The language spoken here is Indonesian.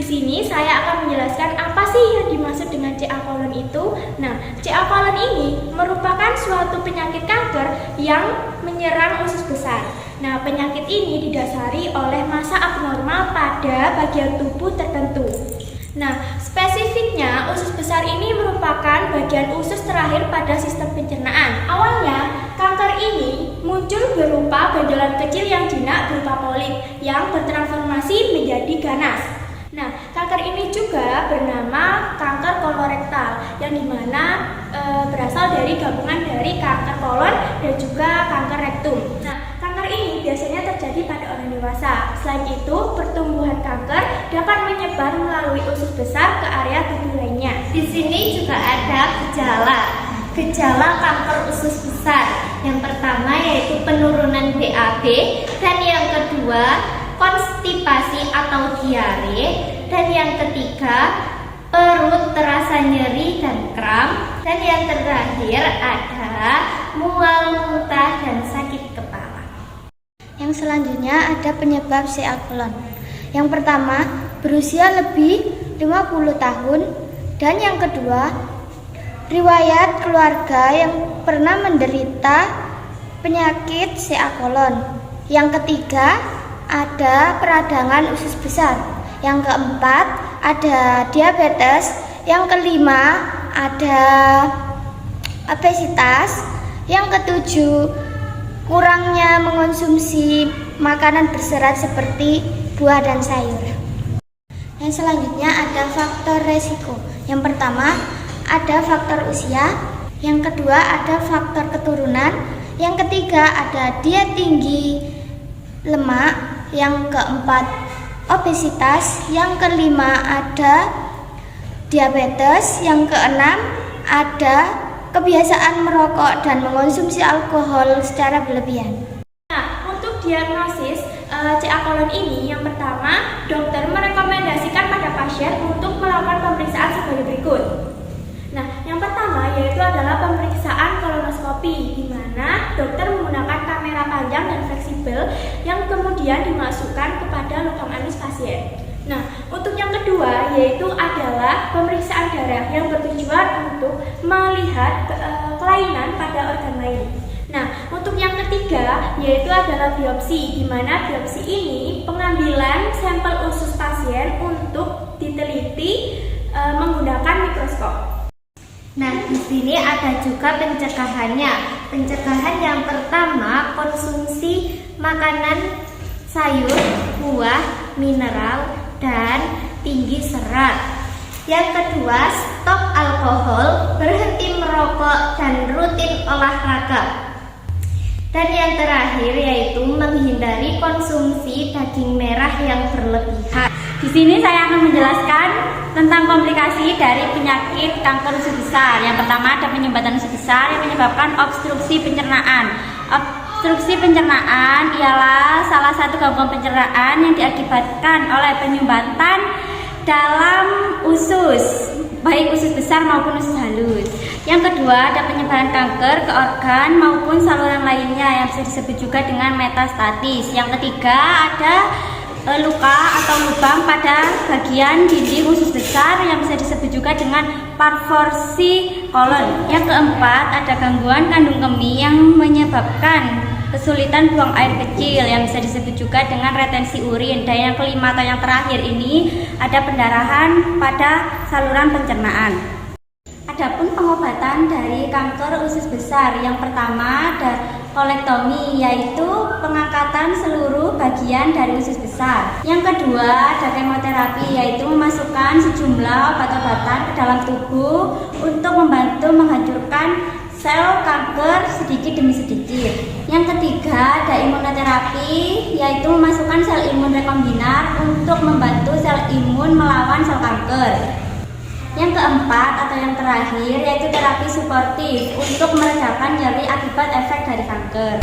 sini saya akan menjelaskan apa sih yang dimaksud dengan CA colon itu. Nah, CA colon ini merupakan suatu penyakit kanker yang menyerang usus besar. Nah, penyakit ini didasari oleh massa abnormal pada bagian tubuh tertentu. Nah, spesifiknya usus besar ini merupakan bagian usus terakhir pada sistem pencernaan. Awalnya, kanker ini muncul berupa benjolan kecil yang jinak berupa polip yang bertransformasi menjadi ganas. Nah, kanker ini juga bernama kanker kolorektal yang dimana berasal dari gabungan dari kanker kolon dan juga kanker rektum. Nah, kanker ini biasanya terjadi pada orang dewasa. Selain itu, pertumbuhan kanker dapat menyebar melalui usus besar ke area tubuh lainnya. Di sini juga ada gejala kanker usus besar. Yang pertama yaitu penurunan BAB, dan yang kedua konstipasi atau diare, dan yang ketiga perut terasa nyeri dan kram, dan yang terakhir ada mual, muntah, dan sakit kepala. Yang selanjutnya ada penyebab CA colon. Yang pertama, berusia lebih 50 tahun, dan yang kedua, riwayat keluarga yang pernah menderita penyakit CA colon. Yang ketiga, ada peradangan usus besar. Yang keempat, ada diabetes. Yang kelima, ada obesitas. Yang ketujuh, kurangnya mengonsumsi makanan berserat seperti buah dan sayur. Yang selanjutnya ada faktor resiko. Yang pertama, ada faktor usia. Yang kedua, ada faktor keturunan. Yang ketiga, ada diet tinggi lemak. Yang keempat, obesitas. Yang kelima, ada diabetes. Yang keenam, ada kebiasaan merokok dan mengonsumsi alkohol secara berlebihan. Nah, untuk diagnosis CA colon ini, yang pertama, dokter merekomendasikan pada pasien untuk melakukan pemeriksaan sebagai berikut. Nah, yang pertama yaitu adalah pemeriksaan kolonoskopi, di mana dokter menggunakan kamera panjang dan fleksibel yang kemudian dimasukkan kepada lubang anus pasien. Nah, untuk yang kedua yaitu adalah pemeriksaan darah yang bertujuan untuk melihat kelainan pada organ lain. Nah, untuk yang ketiga yaitu adalah biopsi, di mana biopsi ini pengambilan sampel usus pasien untuk diteliti menggunakan mikroskop. Nah, di sini ada juga pencegahannya. Pencegahan yang pertama, konsumsi makanan sayur, buah, mineral, dan tinggi serat. Yang kedua, stop alkohol, berhenti merokok, dan rutin olahraga. Dan yang terakhir yaitu menghindari konsumsi daging merah yang berlebihan. Di sini saya akan menjelaskan tentang komplikasi dari penyakit kanker usus besar. Yang pertama ada penyumbatan usus besar yang menyebabkan obstruksi pencernaan. Obstruksi pencernaan ialah salah satu gangguan pencernaan yang diakibatkan oleh penyumbatan dalam usus, baik usus besar maupun usus halus. Yang kedua ada penyebaran kanker ke organ maupun saluran lainnya yang bisa disebut juga dengan metastatis. Yang ketiga ada luka atau lubang pada bagian dinding usus besar yang bisa disebut juga dengan parvorsi kolon. Yang keempat ada gangguan kandung kemih yang menyebabkan kesulitan buang air kecil yang bisa disebut juga dengan retensi urin. Dan yang kelima atau yang terakhir ini ada pendarahan pada saluran pencernaan. Adapun pengobatan dari kanker usus besar, yang pertama ada kolektomi, yaitu pengangkatan seluruh bagian dari usus besar. Yang kedua ada kemoterapi, yaitu memasukkan sejumlah obat-obatan ke dalam tubuh untuk membantu menghancurkan sel kanker sedikit demi sedikit. Yang ketiga ada imunoterapi, yaitu memasukkan sel imun rekombinan untuk membantu sel imun melawan sel kanker. Yang keempat atau yang terakhir yaitu terapi suportif untuk meredakan nyeri akibat efek dari kanker.